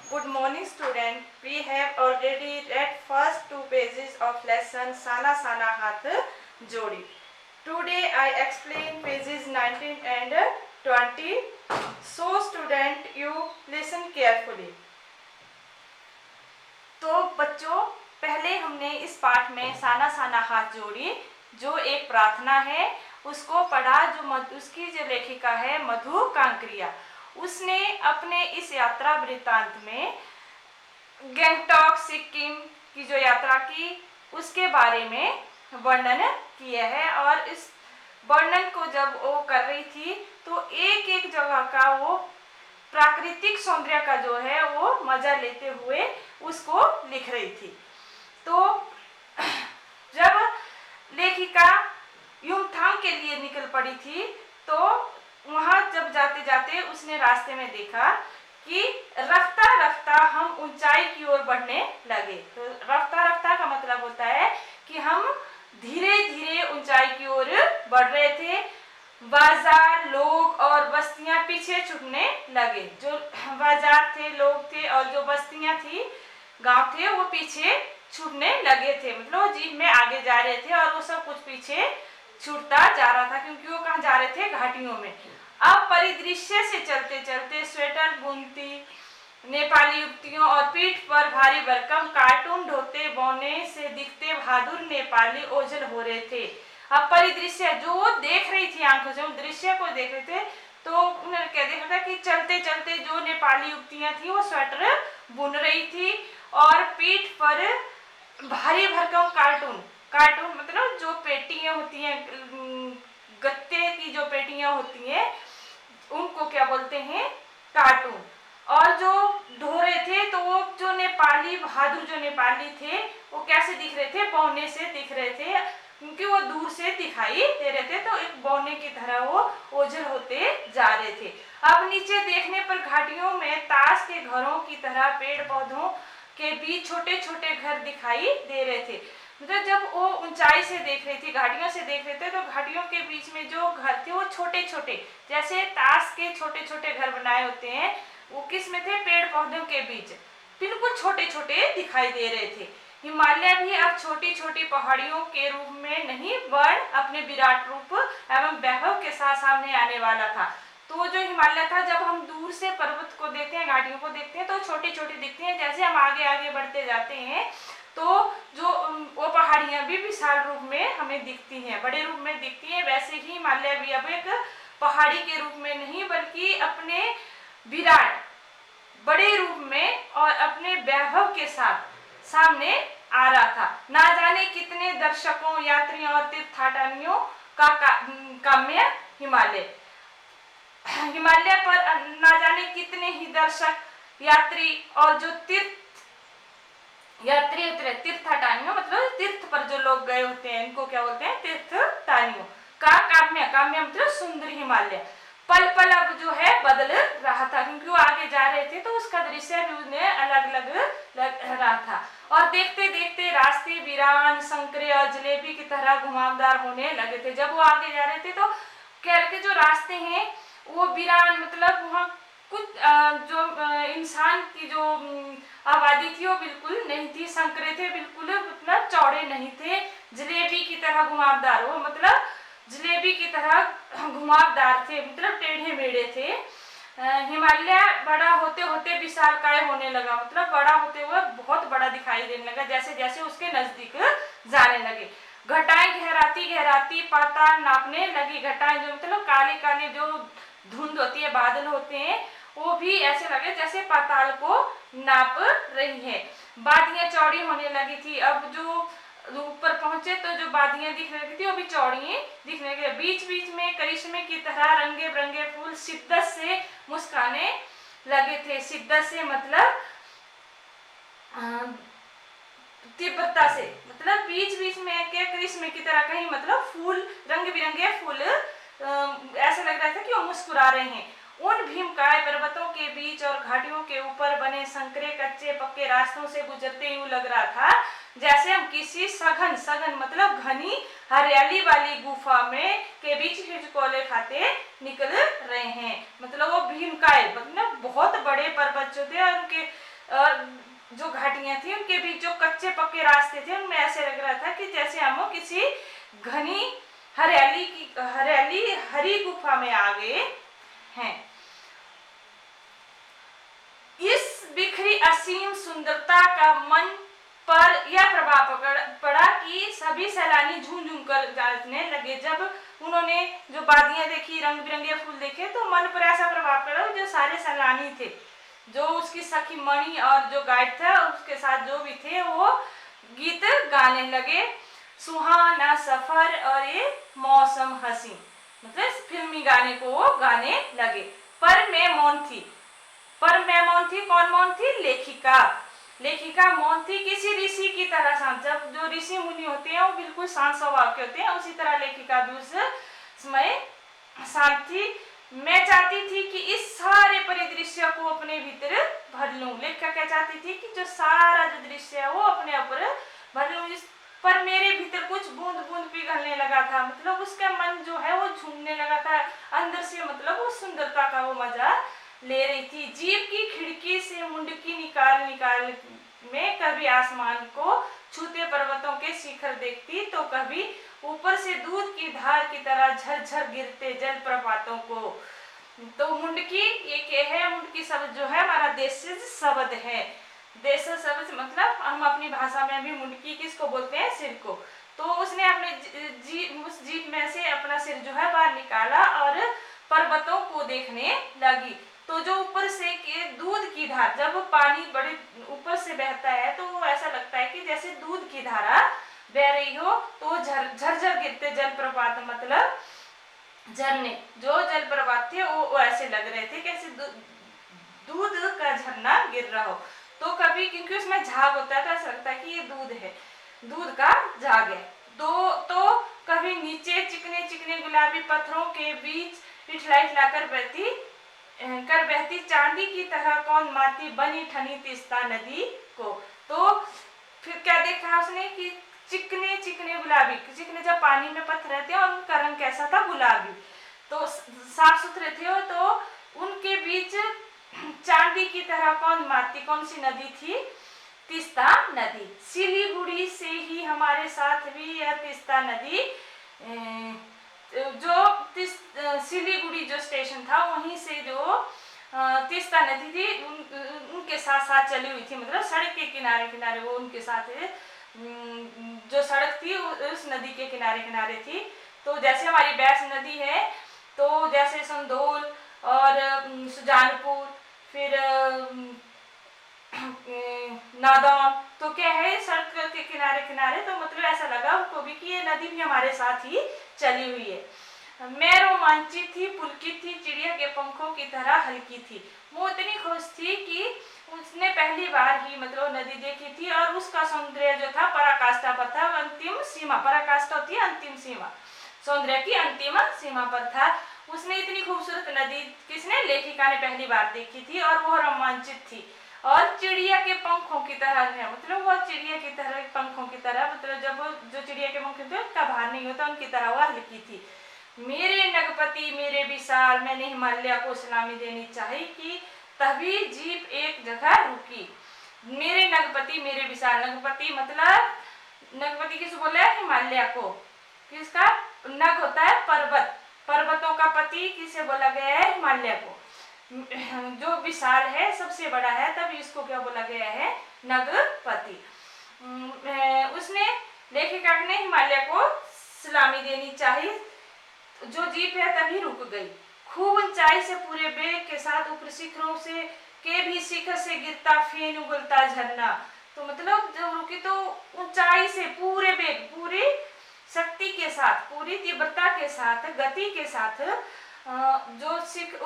Good morning, student. We have already read first two pages of lesson Sana Sana Hath Jodi. Today I explain pages 19 and 20. So student, you listen carefully. तो बच्चों, पहले हमने इस पाठ में साना साना हाथ जोड़ी जो एक प्रार्थना है उसको पढ़ा। उसकी जो लेखिका है मधु कांकरिया, उसने अपने इस यात्रा वृत्तांत में गैंगटॉक सिक्किम की जो यात्रा की उसके बारे में वर्णन किया है। और इस वर्णन को जब वो कर रही थी तो एक एक जगह का वो प्राकृतिक सौंदर्य का जो है वो मजा लेते हुए उसको लिख रही थी। तो जब लेखिका युमथांग के लिए निकल पड़ी थी तो वहां जब जाते जाते उसने रास्ते में देखा कि रफ्ता रफ्ता हम ऊंचाई की ओर बढ़ने लगे। तो रफ्ता रफ्ता का मतलब होता है कि हम धीरे धीरे ऊंचाई की ओर बढ़ रहे थे। बाजार, लोग और बस्तियां पीछे छूटने लगे। जो बाजार थे, लोग थे और जो बस्तियां थी, गांव थे, वो पीछे छूटने लगे थे। मतलब जीप में आगे जा रहे थे और वो सब कुछ पीछे छूटता जा रहा था, क्योंकि वो कहाँ जा रहे थे? घाटियों में। अब परिदृश्य से चलते चलते स्वेटर बुनती नेपाली युवतियों और पीठ पर भारी भरकम कार्टून ढोते बौने से दिखते बहादुर नेपाली ओझल हो रहे थे। अब परिदृश्य जो वो देख रही थी, आंखों से दृश्य को देख रहे थे, तो उन्होंने क्या देखा था कि चलते चलते जो नेपाली युवतियां थी वो स्वेटर बुन रही थी और पीठ पर भारी भरकम कार्टून, कार्टून मतलब जो पेटियां होती हैं, गत्ते की जो पेटियां होती हैं उनको क्या बोलते हैं? कार्टून। और जो ढो रहे थे तो वो जो नेपाली बहादुर जो नेपाली थे वो कैसे दिख रहे थे? बौने से दिख रहे थे, क्योंकि वो दूर से दिखाई दे रहे थे, तो एक बौने की तरह वो ओझल होते जा रहे थे। अब नीचे देखने पर घाटियों में ताश के घरों की तरह पेड़ पौधों के बीच छोटे छोटे घर दिखाई दे रहे थे। मतलब जब वो ऊंचाई से देख रही थी, घाटियों से देख रहे थे, तो घाटियों के बीच में जो घर थे वो छोटे छोटे, जैसे ताश के छोटे छोटे घर बनाए होते हैं, वो किस में थे? पेड़ पौधों के बीच बिल्कुल छोटे छोटे दिखाई दे रहे थे। हिमालय भी अब छोटी छोटी पहाड़ियों के रूप में नहीं, वर्ण अपने विराट रूप एवं वैभव के साथ सामने आने वाला था। तो जो हिमालय था, जब हम दूर से पर्वत को देखते हैं, घाटियों को देखते हैं, तो छोटी छोटी दिखती हैं। जैसे हम आगे आगे बढ़ते जाते हैं तो जो वो पहाड़ियां भी विशाल रूप में हमें दिखती हैं, बड़े रूप में दिखती हैं। वैसे ही हिमालय भी अब एक पहाड़ी के रूप में नहीं, बल्कि अपने विराट बड़े रूप में और अपने वैभव के साथ सामने आ रहा था। ना जाने कितने दर्शकों, यात्रियों और तीर्थाटनियों का काम्य हिमालय, हिमालय पर ना जाने कितने ही दर्शक, यात्री और जो तीर्थाटनियों मतलब तीर्थ पर जो लोग गए होते हैं, इनको क्या बोलते हैं? तीर्थाटनियों का काम्य, काम्य मतलब सुंदर हिमालय पल पल अब जो है बदल रहा था, क्योंकि वो आगे जा रहे थे तो उसका दृश्य भी उन्हें अलग अलग लग रहा था। और देखते देखते रास्ते वीरान, संकरे और जलेबी की तरह घुमावदार होने लगे थे। जब वो आगे जा रहे थे तो कह रहे थे जो रास्ते हैं वो वीरान मतलब वहाँ कुछ जो इंसान की जो आबादी थी वो बिल्कुल नहीं थी, संकरे थे, बिल्कुल मतलब चौड़े नहीं थे, जलेबी की तरह घुमावदार, वो मतलब जलेबी की तरह घुमावदार थे, मतलब टेढ़े मेढ़े थे। हिमालय बड़ा होते होते विशालकाय होने लगा, मतलब बड़ा होते हुए बहुत बड़ा दिखाई देने लगा जैसे जैसे उसके नजदीक जाने लगे। घटाएं गहराती गहराती पाताल नापने लगी। घटाएं जो मतलब काले काले जो धुंध होती है, बादल होते हैं, वो भी ऐसे लगे जैसे पाताल को नाप रही है। वादियां चौड़ी होने लगी थी। अब जो ऊपर पहुंचे तो जो वादियां दिख रही थी वो भी चौड़ी दिखने लगी। बीच बीच में करिश्मे की तरह रंगे बिरंगे फूल शिद्दत से मुस्कुराने लगे थे। शिद्दत से मतलब तीव्रता से, मतलब बीच बीच में के करिश्मे की तरह, कहीं मतलब फूल, रंग बिरंगे फूल, ऐसा लग रहा था कि वो मुस्कुरा रहे हैं। उन भीमकाय पर्वतों के बीच और घाटियों के ऊपर बने संकरे कच्चे पक्के रास्तों से गुजरते यूं लग रहा था जैसे हम किसी सघन, सघन मतलब घनी हरियाली वाली गुफा में के बीच हिचकोले खाते निकल रहे हैं। मतलब वो भीमकाय मतलब बहुत बड़े पर्वत जो थे और उनके जो घाटियां थी उनके बीच जो कच्चे पक्के रास्ते थे उनमें ऐसे लग रहा था कि जैसे हम किसी घनी हरियाली हरी गुफा में आ गए हैं। इस बिखरी असीम सुंदरता का मन पर यह प्रभाव पड़ा कि सभी सैलानी झूम झूम कर जाने लगे। जब उन्होंने जो वादियां देखी, रंग बिरंगे फूल देखे, तो मन पर ऐसा प्रभाव पड़ा जो सारे सैलानी थे, जो उसकी सखी मणि और जो गाइड था उसके साथ जो भी थे, वो गीत गाने लगे। सुहाना सफर और ये मौसम हसीन, मतलब फिल्मी गाने को वो गाने लगे। पर मैं मौन थी। कौन मौन थी? लेखिका मौन थी, किसी ऋषि की तरह शांत। जब जो ऋषि मुनि होते हैं वो बिल्कुल शांत स्वभाव के होते हैं, उसी तरह लेखिका भी उस समय शांत थी। मैं चाहती थी कि इस सारे परिदृश्य को अपने भीतर भर लूं। लेखिका क्या चाहती थी कि जो सारा जो दृश्य है वो अपने ऊपर भर लूं। इस पर मेरे भीतर कुछ बूंद बूंद पिघलने लगा था, मतलब उसका मन जो है वो झूमने लगा था अंदर से, मतलब वो सुंदरता का वो मजा ले रही थी। जीप की खिड़की से मुंडकी निकाल में कभी आसमान को छूते पर्वतों के शिखर देखती, तो कभी ऊपर से दूध की धार की तरह झरझर गिरते जलप्रपातों को। तो मुंडकी ये है, मुंडकी शब्द जो है हमारा देशज शब्द है। देशज शब्द मतलब हम अपनी भाषा में भी मुंडकी किसको बोलते हैं? सिर को। तो उसने अपने उस जीप में से अपना सिर जो है बाहर निकाला और पर्वतों को देखने लगी। तो जो ऊपर से के दूध की धार, जब पानी बड़े ऊपर से बहता है तो वो ऐसा लगता है कि जैसे दूध की धारा बह रही हो, तो झरझर गिरते जलप्रपात, मतलब झरने, जो जलप्रपात थे वो ऐसे लग रहे थे कैसे दूध का झरना गिर रहा हो। तो कभी, क्योंकि उसमें झाग होता है तो ऐसा लगता है कि ये दूध है, दूध का झाग है। तो कभी नीचे चिकने चिकने गुलाबी पत्थरों के बीच इठलाकर बहती चांदी की तरह कौन माती बनी ठनी तीस्ता नदी को। तो फिर क्या देखा उसने कि चिकने चिकने गुलाबी, चिकने जब पानी में पत्थर रहते हैं और उनका रंग कैसा था? गुलाबी, तो साफ सुथरे थे। तो उनके बीच चांदी की तरह कौन सी नदी थी? तीस्ता नदी। सिलीगुड़ी से ही हमारे साथ भी यह तीस्ता नदी, जो सिलीगुड़ी जो स्टेशन था वहीं से जो तीस्ता नदी थी उनके साथ साथ चली हुई थी, मतलब सड़क के किनारे किनारे वो उनके साथ जो सड़क थी उस नदी के किनारे किनारे थी। तो जैसे हमारी बैस नदी है, तो जैसे संधोल और सुजानपुर, फिर नादौन, तो क्या है सड़क के किनारे किनारे। तो मतलब ऐसा लगा उनको भी कि ये नदी भी हमारे साथ ही चली हुई है। मैं रोमांचित थी, पुलकित थी, चिड़िया के पंखों की तरह हल्की थी। वो इतनी खुश थी कि उसने पहली बार ही मतलब नदी देखी थी और उसका सौंदर्य जो था पराकाष्ठा पर था, अंतिम सीमा। पराकाष्ठा होती है अंतिम सीमा, सौंदर्य की अंतिम सीमा पर था। उसने इतनी खूबसूरत नदी, किसने? लेखिका ने पहली बार देखी थी और वो रोमांचित थी। और चिड़िया के पंखों की तरह है, मतलब वो चिड़िया की तरह, पंखों की तरह, मतलब जब जो चिड़िया के पंख होते हैं उनका भार नहीं होता, उनकी तरह वह हल्की थी। मेरे नगपति मेरे विशाल, मैंने हिमालय को सलामी देनी चाहिए कि तभी जीप एक जगह रुकी। मेरे नगपति मेरे विशाल, नगपति मतलब नगपति किस बोला है? हिमालय को। किसका नग होता है? पर्वत, पर्वतों का पति किसे बोला गया है? हिमालय को। जो विशाल है, सबसे बड़ा है, तभी इसको क्या बोला गया है? नगपति। उसने, लेखिका ने हिमालय को सलामी देनी चाहिए। जो जीप है तभी रुक गई। खूब ऊंचाई से पूरे बेग के साथ ऊपर शिखरों से के भी शिखर से गिरता फेन उगलता झरना। तो मतलब जब रुकी तो ऊंचाई से पूरे बेग, पूरी शक्ति के साथ, पूरी तीव्रता के साथ, गति के साथ, जो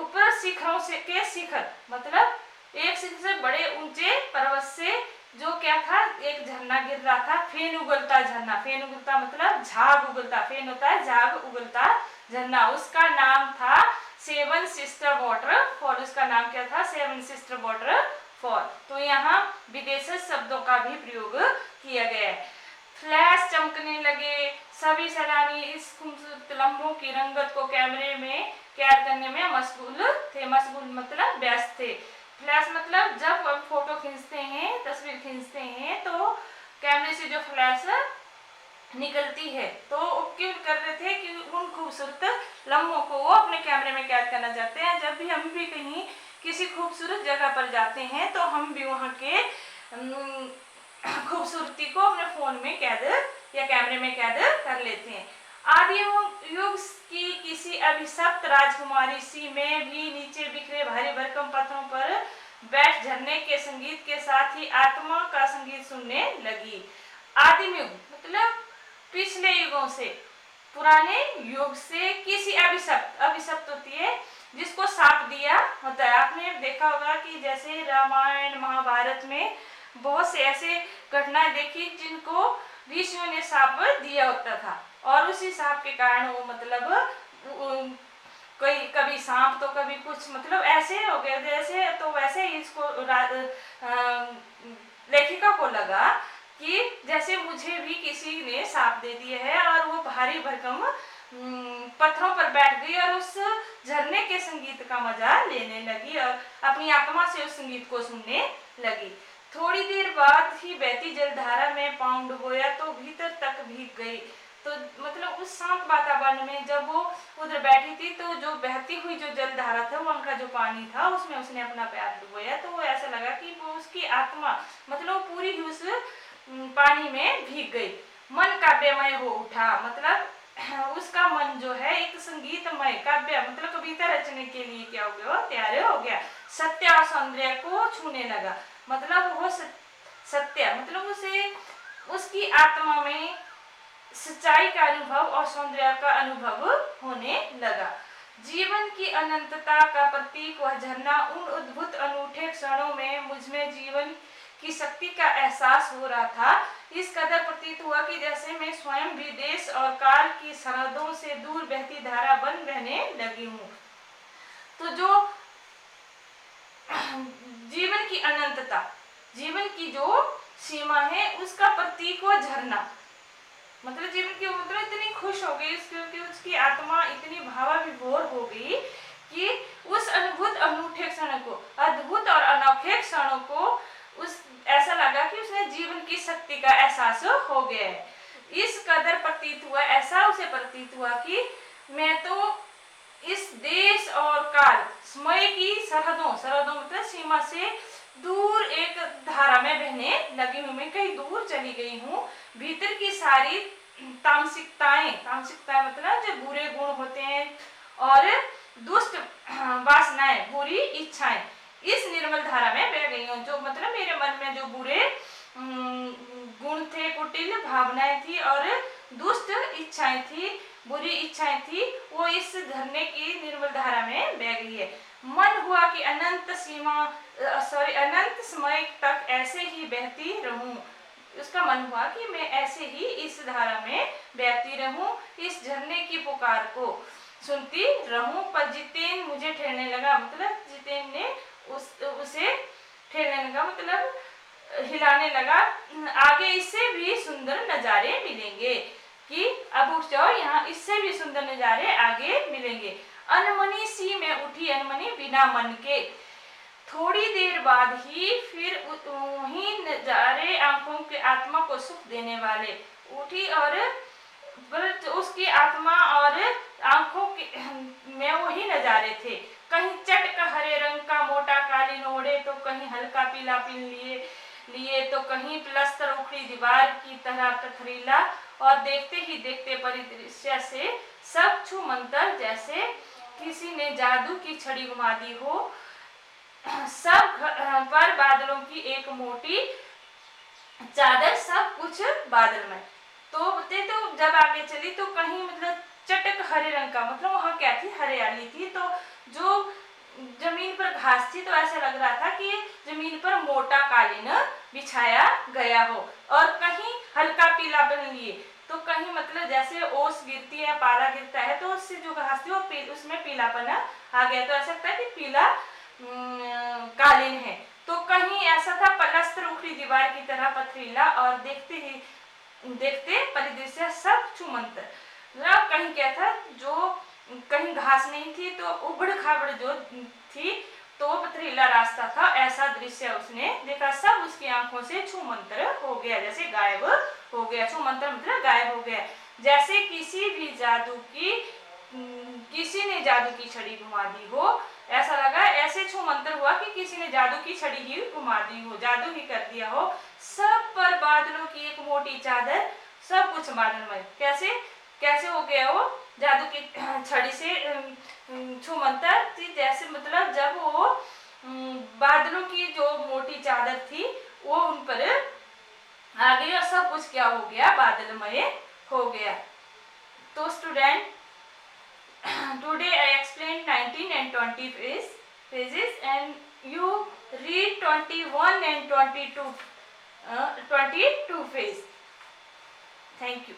ऊपर शिखरों से के शिखर, मतलब एक शिखर से बड़े ऊंचे पर्वत से जो क्या था? एक झरना गिर रहा था, फेन उगलता झरना। फेन उगलता मतलब झाग उगलता, फेन होता है झाग उगलता झरना। उसका नाम था सेवन सिस्टर वाटरफॉल। उसका नाम क्या था? Seven sister waterfall. तो यहाँ विदेशी शब्दों का भी प्रयोग किया गया है। फ्लैश चमकने लगे, सभी सैलानी इस खूबसूरत लम्हों की रंगत को कैमरे में कैद करने में मशगूल थे। मशगूल मतलब व्यस्त थे। फ्लैश मतलब जब हम फोटो खींचते निकलती है। तो वो क्यों कर रहे थे कि उन खूबसूरत लम्हों को वो अपने कैमरे में कैद करना चाहते हैं। जब भी हम भी कहीं किसी खूबसूरत जगह पर जाते हैं तो हम भी वहाँ के खूबसूरती को अपने फोन में कैद या कैमरे में कैद कर लेते हैं। आदि युग की किसी अभिशप्त राजकुमारी सी में भी नीचे बिखरे भारी भरकम पत्थरों पर बैठ झरने के संगीत के साथ ही आत्मा का संगीत सुनने लगी। आदिम युग मतलब पिछले युगों से, पुराने युग से किसी अभिशप्त होती है जिसको साप दिया होता है। आपने देखा होगा कि जैसे रामायण महाभारत में बहुत से ऐसे घटनाएं देखी जिनको ऋषियों ने साप दिया होता था और उसी साप के कारण वो मतलब कोई कभी सांप तो कभी कुछ मतलब ऐसे हो गए। जैसे तो वैसे ही इसको लेखिका को लगा कि जैसे मुझे भी किसी ने सांप दे दिया है और वो भारी भरकम पत्थरों पर बैठ गई और उस झरने के संगीत का मजा लेने लगी और अपनी आत्मा से उस संगीत को सुनने लगी। थोड़ी देर बाद ही बहती जलधारा में पांव डुबोया तो भीतर तक भीग गई। तो मतलब उस शांत वातावरण में जब वो उधर बैठी थी तो जो बहती हुई जो जलधारा था वहाँ का जो पानी था उसमें उसने अपना पैर डुबोया तो वो ऐसा लगा कि वो उसकी आत्मा मतलब पूरी ही उस पानी में भीग गई। मन काव्यमय हो उठा मतलब उसका मन जो है एक संगीतमय काव्य मतलब कविता रचने के लिए क्या हो गया, तैयार हो गया। सत्य और सौंदर्य को छूने लगा मतलब वो सत्य मतलब उसे उसकी आत्मा में सच्चाई का अनुभव और सौंदर्य का अनुभव होने लगा। जीवन की अनंतता का प्रतीक वह झरना उन अद्भुत अनूठे क्षणों में मुझमें जीवन की शक्ति का एहसास हो रहा था। इस कदर प्रतीत हुआ कि जैसे मैं स्वयं भी देश और काल की सरहदों से दूर बहती धारा बन रहने लगी हूँ। तो जो जीवन की अनंतता, जीवन की जो सीमा है उसका प्रतीक वो झरना मतलब जीवन की मतलब इतनी खुश हो गई क्योंकि उसकी आत्मा इतनी भावाविभोर हो गई कि उस अद्भुत अनूठे क्षण को, अद्भुत और अनोखे क्षणों को उस ऐसा लगा कि उसने जीवन की शक्ति का एहसास हो गया है। इस कदर प्रतीत हुआ, ऐसा उसे प्रतीत हुआ कि मैं तो इस देश और काल समय की सरहदों मतलब सीमा से दूर एक धारा में बहने लगी हूँ। मैं कहीं दूर चली गई हूँ। भीतर की सारी तामसिकताएं मतलब जो बुरे गुण होते हैं और दुष्ट वासनाएं, बुरी इच्छाएं इस निर्मल धारा में बह गई हूँ। जो मतलब मेरे मन में जो बुरे गुण थे, कुटिल भावनाएं थी और दुष्ट इच्छाएं थी, बुरी इच्छाएं थी, वो इस झरने की निर्मल धारा में बह गई है। मन हुआ कि अनंत समय तक ऐसे ही बहती रहूं। उसका मन हुआ कि मैं ऐसे ही इस धारा में बहती रहूं, इस झरने की पुकार को सुनती रहूं। पर जितेन मुझे ठहरने लगा मतलब जितेन ने उसे ठहरने लगा मतलब हिलाने लगा। आगे इससे भी सुंदर नजारे मिलेंगे कि अब उठ जाओ, यहाँ इससे भी सुंदर नजारे आगे मिलेंगे। अनमनी सी मैं उठी, अनमनी बिना मन के। थोड़ी देर बाद ही फिर वही नजारे आंखों के आत्मा को सुख देने वाले उठी और उसकी आत्मा और आंखों में वही नजारे थे। कहीं चटक हरे रंग का मोटा कालीन ओढ़े तो कहीं हल्का पीला पिन लिए तो कहीं प्लस्तर उखड़ी दीवार की तरह पथरीला और देखते ही देखते परिदृश्य से सब छू मंतर जैसे किसी ने जादू की छड़ी घुमा दी हो। सब पर बादलों की एक मोटी चादर, सब कुछ बादलमय। तो जब आगे चली तो कहीं मतलब चटक हरे रंग का मतलब वहाँ क्या थी, हरियाली थी। तो जो जमीन पर घास थी तो ऐसा लग रहा था कि जमीन पर मोटा कालीन बिछाया गया हो और कहीं हल्का पीलापन लिए तो कहीं मतलब जैसे ओस गिरती है, पाला गिरता है तो उससे जो घास थी वो उसमें पीलापन आ गया। तो ऐसा लगता है कि पीला कालीन है। तो कहीं ऐसा था पलस्तर उखड़ी दीवार की तरह पथरीला और देखते परिदृश्य सब छुमंतर। कहीं क्या था, जो कहीं घास नहीं थी तो उबड़ खाबड़ जो थी तो पथरीला रास्ता था, ऐसा दृश्य उसने देखा। सब उसकी आंखों से छूमंतर हो गया, जैसे गायब हो गया, छू मंतर मतलब गायब हो गया। जैसे किसी ने जादू की छड़ी घुमा दी हो, ऐसा लगा, ऐसे छू मंतर हुआ कि किसी ने जादू की छड़ी ही घुमा दी हो, जादू ही कर दिया हो। सब पर बादलों की एक मोटी चादर, सब कुछ बादलमय। कैसे कैसे हो गया वो जादू की छड़ी से छू मंतर थी, जैसे मतलब जब वो बादलों की जो मोटी चादर थी वो उन पर आ गई और सब कुछ क्या हो गया, बादलमय हो गया। तो student, today I explained 19 and 20 phases and you read 21 and 22 phase. Thank you.